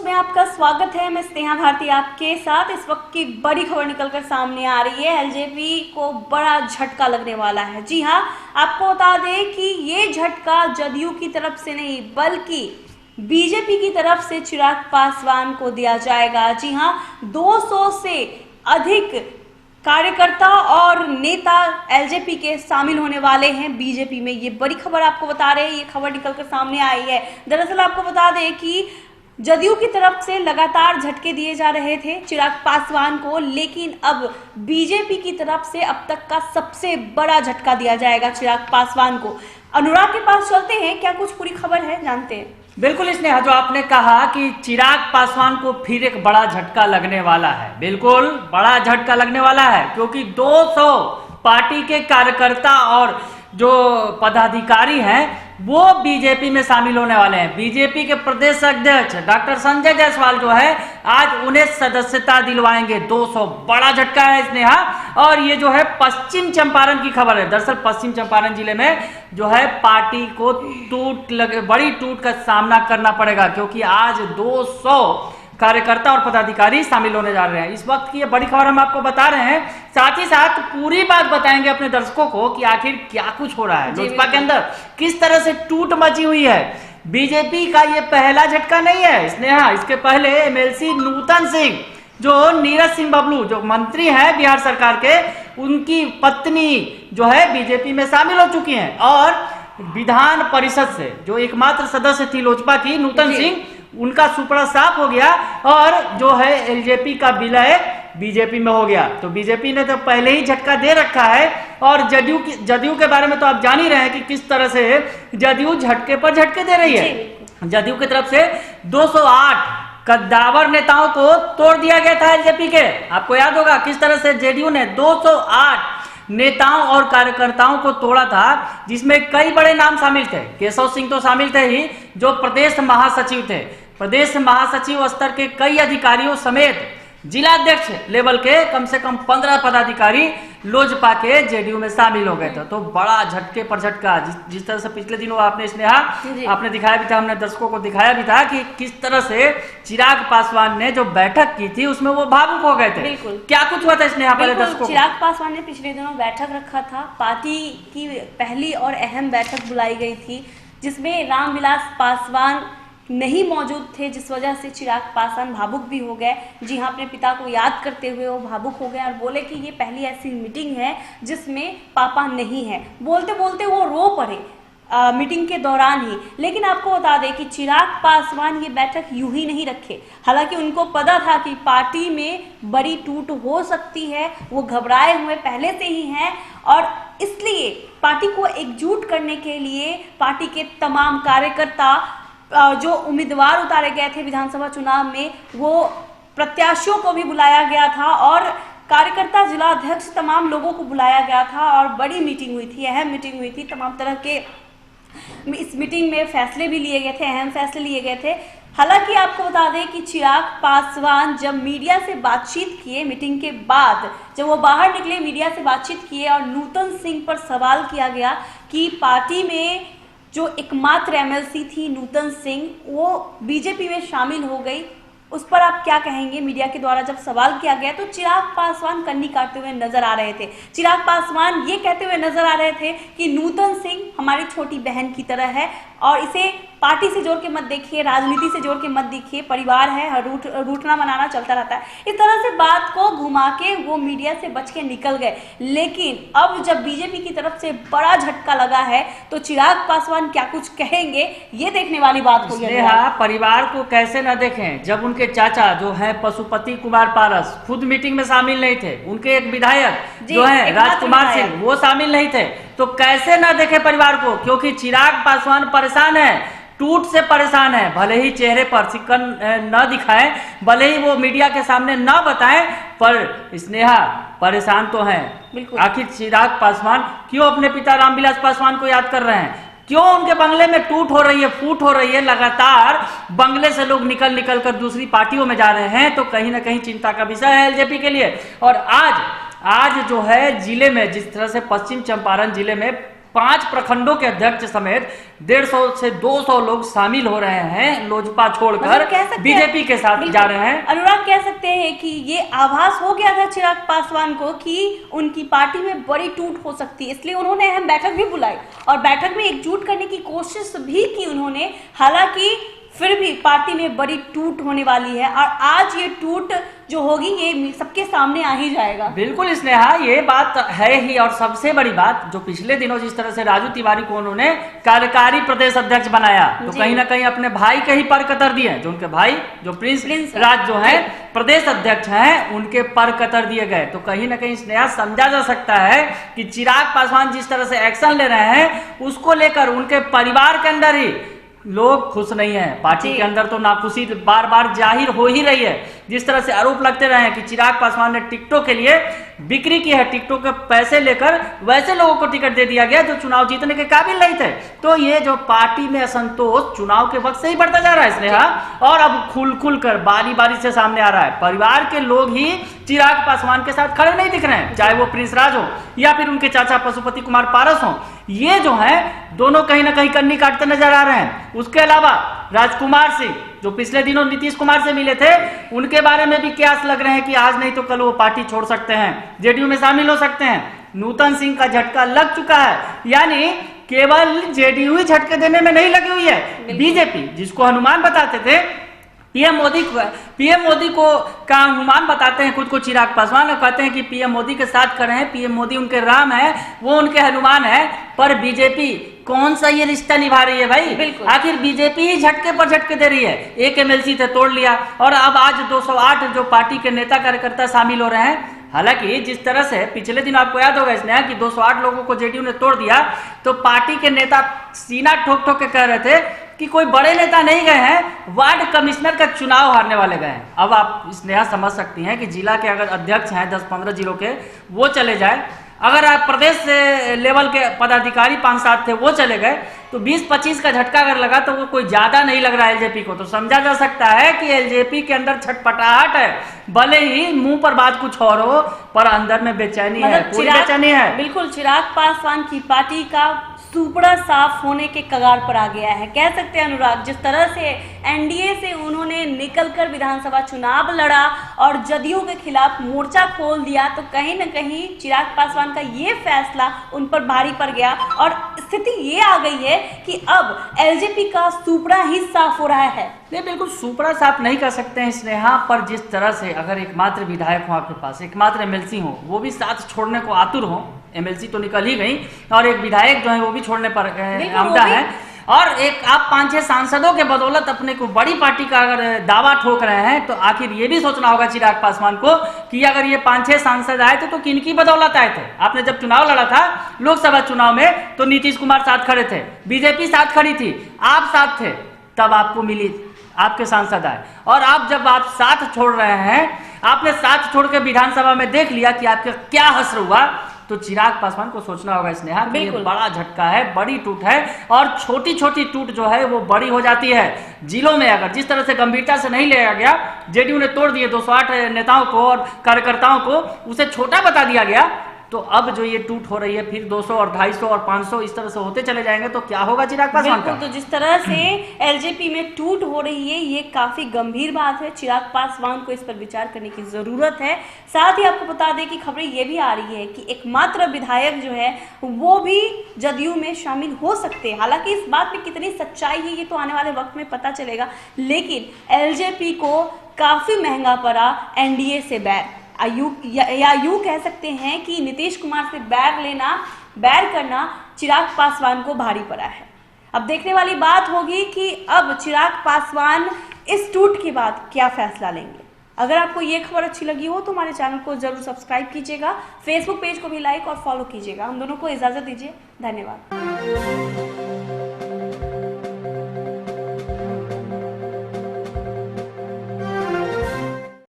में आपका स्वागत है। मैं स्नेहा भारती आपके साथ। इस वक्त की बड़ी खबर निकलकर सामने आ रही है। एलजेपी को बड़ा झटका लगने वाला है। जी हां, आपको बता दें कि ये झटका जदयू की तरफ से नहीं बल्कि बीजेपी की तरफ से चिराग पासवान को दिया जाएगा। जी हां, 200 से अधिक कार्यकर्ता और नेता एलजेपी के शामिल होने वाले हैं बीजेपी में। ये बड़ी खबर आपको बता रहे हैं, ये खबर निकलकर सामने आई है। दरअसल आपको बता दें कि जदयू की तरफ से लगातार झटके दिए जा रहे थे चिराग पासवान को, लेकिन अब बीजेपी की तरफ से अब तक का सबसे बड़ा झटका दिया जाएगा चिराग पासवान को। अनुराग के पास चलते हैं, क्या कुछ पूरी खबर है जानते हैं। बिल्कुल स्नेहा, जो आपने कहा कि चिराग पासवान को फिर एक बड़ा झटका लगने वाला है, बिल्कुल बड़ा झटका लगने वाला है, क्योंकि 200 पार्टी के कार्यकर्ता और जो पदाधिकारी हैं वो बीजेपी में शामिल होने वाले हैं। बीजेपी के प्रदेश अध्यक्ष डॉक्टर संजय जायसवाल जो है आज उन्हें सदस्यता दिलवाएंगे। 200 बड़ा झटका है स्नेहा। और ये जो है पश्चिम चंपारण की खबर है। दरअसल पश्चिम चंपारण जिले में जो है पार्टी को बड़ी टूट का सामना करना पड़ेगा, क्योंकि आज 200 कार्यकर्ता और पदाधिकारी शामिल होने जा रहे हैं। इस वक्त की ये बड़ी खबर हम आपको बता रहे हैं, साथ ही साथ पूरी बात बताएंगे अपने दर्शकों को कि आखिर क्या कुछ हो रहा है लोजपा के अंदर, किस तरह से टूट मची हुई है। बीजेपी का ये पहला झटका नहीं है स्नेहा। इसके पहले एमएलसी नूतन सिंह, जो नीरज सिंह बबलू जो मंत्री हैं बिहार सरकार के, उनकी पत्नी जो है बीजेपी में शामिल हो चुकी हैं। और विधान परिषद से जो एकमात्र सदस्य थी लोजपा की नूतन सिंह, उनका सुपड़ा साफ हो गया और जो है एलजेपी का विलय बीजेपी में हो गया। तो बीजेपी ने तो पहले ही झटका दे रखा है। और जदयू के बारे में तो आप जान ही रहे हैं कि किस तरह से जदयू झटके पर झटके दे रही है। जदयू की तरफ से 208 कद्दावर नेताओं को तोड़ दिया गया था एलजेपी के। आपको याद होगा किस तरह से जेडीयू ने 208 नेताओं और कार्यकर्ताओं को तोड़ा था, जिसमें कई बड़े नाम शामिल थे। केशव सिंह तो शामिल थे ही, जो प्रदेश महासचिव थे। प्रदेश महासचिव स्तर के कई अधिकारियों समेत जिला अध्यक्ष लेवल के कम से कम 15 पदाधिकारी लोजपा के जेडीयू में शामिल हो गए थे। तो बड़ा झटके पर झटका। जिस तरह से पिछले दिनों आपने स्नेहा आपने दिखाया भी था, हमने दर्शकों को दिखाया भी था कि किस तरह से चिराग पासवान ने जो बैठक की थी उसमें वो भावुक हो गए थे। बिल्कुल, क्या कुछ हुआ था स्नेहा पहले दर्शकों? चिराग पासवान ने पिछले दिनों बैठक रखा था। पार्टी की पहली और अहम बैठक बुलाई गई थी, जिसमें रामविलास पासवान नहीं मौजूद थे, जिस वजह से चिराग पासवान भावुक भी हो गए। जी हाँ, अपने पिता को याद करते हुए वो भावुक हो गए और बोले कि ये पहली ऐसी मीटिंग है जिसमें पापा नहीं है। बोलते बोलते वो रो पड़े मीटिंग के दौरान ही। लेकिन आपको बता दें कि चिराग पासवान ये बैठक यूं ही नहीं रखे। हालांकि उनको पता था कि पार्टी में बड़ी टूट हो सकती है, वो घबराए हुए पहले से ही हैं। और इसलिए पार्टी को एकजुट करने के लिए पार्टी के तमाम कार्यकर्ता, जो उम्मीदवार उतारे गए थे विधानसभा चुनाव में, वो प्रत्याशियों को भी बुलाया गया था और कार्यकर्ता, जिला अध्यक्ष, तमाम लोगों को बुलाया गया था और बड़ी मीटिंग हुई थी, अहम मीटिंग हुई थी। तमाम तरह के इस मीटिंग में फैसले भी लिए गए थे, अहम फैसले लिए गए थे। हालांकि आपको बता दें कि चिराग पासवान जब मीडिया से बातचीत किए मीटिंग के बाद, जब वो बाहर निकले मीडिया से बातचीत किए और नूतन सिंह पर सवाल किया गया कि पार्टी में जो एकमात्र एमएलसी थी नूतन सिंह, वो बीजेपी में शामिल हो गई, उस पर आप क्या कहेंगे? मीडिया के द्वारा जब सवाल किया गया तो चिराग पासवान कन्नी काटते हुए नजर आ रहे थे। चिराग पासवान ये कहते हुए नजर आ रहे थे कि नूतन सिंह हमारी छोटी बहन की तरह है और इसे पार्टी से जोड़ के मत देखिए, राजनीति से जोड़ के मत देखिए, परिवार है, रूठना मनाना चलता रहता है। इस तरह से बात को घुमा के वो मीडिया से बच के निकल गए। लेकिन अब जब बीजेपी की तरफ से बड़ा झटका लगा है तो चिराग पासवान क्या कुछ कहेंगे, ये देखने वाली बात होगी। परिवार को कैसे न देखें, जब उनके चाचा जो है पशुपति कुमार पारस खुद मीटिंग में शामिल नहीं थे, उनके एक विधायक जो है राजकुमार सिंह वो शामिल नहीं थे, तो कैसे न देखे परिवार को? क्योंकि चिराग पासवान परेशान है, टूट से परेशान है। भले ही चेहरे पर सिकन न दिखाएं, भले ही वो मीडिया के सामने न बताएं, पर स्नेहा परेशान तो हैं। आखिर चिराग पासवान क्यों अपने पिता रामविलास पासवान को याद कर रहे हैं? क्यों उनके बंगले में टूट हो रही है, फूट हो रही है? लगातार बंगले से लोग निकल कर दूसरी पार्टियों में जा रहे हैं, तो कहीं ना कहीं चिंता का विषय है एलजेपी के लिए। और आज जो है जिले में, जिस तरह से पश्चिम चंपारण जिले में 5 प्रखंडों के अध्यक्ष समेत 150 से 200 लोग शामिल हो रहे हैं, लोजपा छोड़कर बीजेपी के साथ जा रहे हैं। अनुराग, कह सकते हैं कि ये आभास हो गया था चिराग पासवान को कि उनकी पार्टी में बड़ी टूट हो सकती है, इसलिए उन्होंने अहम बैठक भी बुलाई और बैठक में एकजुट करने की कोशिश भी की उन्होंने। हालांकि फिर भी पार्टी में बड़ी टूट होने वाली है और आज ये टूट जो होगी ये सबके सामने आ ही जाएगा। बिल्कुल स्नेहा, ये बात है ही। और सबसे बड़ी बात, जो पिछले दिनों जिस तरह से राजू तिवारी को उन्होंने कार्यकारी प्रदेश अध्यक्ष बनाया, तो कहीं ना कहीं अपने भाई के ही पर कतर दिए, जो उनके भाई जो प्रिंस राज जो है प्रदेश अध्यक्ष हैं, उनके पर कतर दिए गए। तो कहीं ना कहीं स्नेहा समझा जा सकता है कि चिराग पासवान जिस तरह से एक्शन ले रहे हैं, उसको लेकर उनके परिवार के अंदर ही लोग खुश नहीं है। पार्टी के अंदर तो नाखुशी बार बार जाहिर हो ही रही है। जिस तरह से आरोप लगते रहे हैं कि चिराग पासवान ने टिकटों के लिए बिक्री की है, टिकटों के पैसे लेकर वैसे लोगों को टिकट दे दिया गया जो चुनाव जीतने के काबिल नहीं थे। तो ये जो पार्टी में असंतोष चुनाव के वक्त से ही बढ़ता जा रहा है स्नेहा, और अब खुल कर बारी बारी से सामने आ रहा है। परिवार के लोग ही चिराग पासवान के साथ खड़े नहीं दिख रहे हैं, चाहे वो प्रिंस राज हो या फिर उनके चाचा पशुपति कुमार पारस हो। ये जो है दोनों कहीं ना कहीं कन्नी काटते नजर आ रहे हैं। उसके अलावा राजकुमार सिंह जो पिछले दिनों नीतीश कुमार से मिले थे, उनके बारे में भी क्यास लग रहे हैं कि आज नहीं तो कल वो पार्टी छोड़ सकते हैं, जेडीयू में शामिल हो सकते हैं। नूतन सिंह का झटका लग चुका है, यानी केवल जेडीयू ही झटके देने में नहीं लगी हुई है। बीजेपी जिसको हनुमान बताते थे, पीएम मोदी को का अनुमान बताते हैं खुद को चिराग पासवान, और कहते हैं कि पीएम मोदी के साथ खड़े हैं, पीएम मोदी उनके राम है, वो उनके हनुमान है। पर बीजेपी कौन सा ये रिश्ता निभा रही है भाई? आखिर बीजेपी ही झटके पर झटके दे रही है। एक एमएलसी थे तोड़ लिया, और अब आज 208 जो पार्टी के नेता कार्यकर्ता शामिल हो रहे हैं। हालांकि जिस तरह से पिछले दिन आपको याद होगा इसने कि 208 लोगों को जेडीयू ने तोड़ दिया, तो पार्टी के नेता सीना ठोक ठोक के कह रहे थे कि कोई बड़े नेता नहीं गए हैं, वार्ड कमिश्नर का चुनाव हारने वाले गए हैं। अब आप स्नेहा समझ सकती हैं कि जिला के अगर अध्यक्ष हैं 10-15 जिलों के, वो चले जाए, अगर आप प्रदेश से लेवल के पदाधिकारी 5-7 थे वो चले गए, तो 20-25 का झटका अगर लगा तो वो कोई ज्यादा नहीं लग रहा है एलजेपी को। तो समझा जा सकता है कि एलजेपी के अंदर छटपटाहट है, भले ही मुंह पर बात कुछ और हो, पर अंदर में बेचैनी है, पूरी बेचैनी है। बिल्कुल, चिराग पासवान की पार्टी का सुपड़ा साफ होने के कगार पर आ गया है, कह सकते हैं अनुराग। जिस तरह से एनडीए से उन्होंने निकलकर विधानसभा चुनाव लड़ा और जदयू के खिलाफ मोर्चा खोल दिया, तो कहीं न कहीं चिराग पासवान का ये फैसला उन पर भारी पड़ गया और स्थिति ये आ गई है कि अब एलजेपी का सुपड़ा ही साफ हो रहा है। नहीं, बिल्कुल सुपड़ा साफ नहीं कर सकते हैं स्नेहा, पर जिस तरह से अगर एकमात्र विधायक हो आपके पास, एकमात्र एमएलसी हो, वो भी साथ छोड़ने को आतुर हो, एमएलसी तो निकल ही गई, और एक विधायक जो है वो भी छोड़ने पर आमदा है, और एक आप 5-6 सांसदों के बदौलत अपने को बड़ी पार्टी का अगर दावा ठोक रहे हैं, तो आखिर ये भी सोचना होगा चिराग पासवान को कि अगर ये 5-6 सांसद आए थे तो किनकी बदौलत आए थे। आपने जब चुनाव लड़ा था लोकसभा चुनाव में, तो नीतीश कुमार साथ खड़े थे, बीजेपी साथ खड़ी थी, आप साथ थे, तब आपको मिली, आपके सांसद आए। और आप जब आप साथ छोड़ रहे हैं, आपने साथ छोड़ के विधानसभा में देख लिया कि आपका क्या हश्र हुआ, तो चिराग पासवान को सोचना होगा स्नेहा कि ये बड़ा झटका है, बड़ी टूट है, और छोटी छोटी टूट जो है वो बड़ी हो जाती है। जिलों में अगर जिस तरह से गंभीरता से नहीं लिया गया, जेडीयू ने तोड़ दिए 208 नेताओं को और कार्यकर्ताओं को, उसे छोटा बता दिया गया, तो अब जो ये टूट हो रही है फिर 200 और 250 और 500 इस तरह से होते चले जाएंगे, तो क्या होगा चिराग पासवान का? तो जिस तरह से एलजेपी में टूट हो रही है, ये काफी गंभीर बात है। चिराग पासवान को इस पर विचार करने की जरूरत है। साथ ही आपको बता दें कि खबरें ये भी आ रही है कि एकमात्र विधायक जो है वो भी जदयू में शामिल हो सकते हैं। हालांकि इस बात में कितनी सच्चाई है ये तो आने वाले वक्त में पता चलेगा, लेकिन एलजेपी को काफी महंगा पड़ा एनडीए से बैर, या यूं कह सकते हैं कि नीतीश कुमार से बैर करना चिराग पासवान को भारी पड़ा है। अब देखने वाली बात होगी कि अब चिराग पासवान इस टूट के बाद क्या फैसला लेंगे। अगर आपको ये खबर अच्छी लगी हो तो हमारे चैनल को जरूर सब्सक्राइब कीजिएगा, फेसबुक पेज को भी लाइक और फॉलो कीजिएगा। हम दोनों को इजाजत दीजिए, धन्यवाद।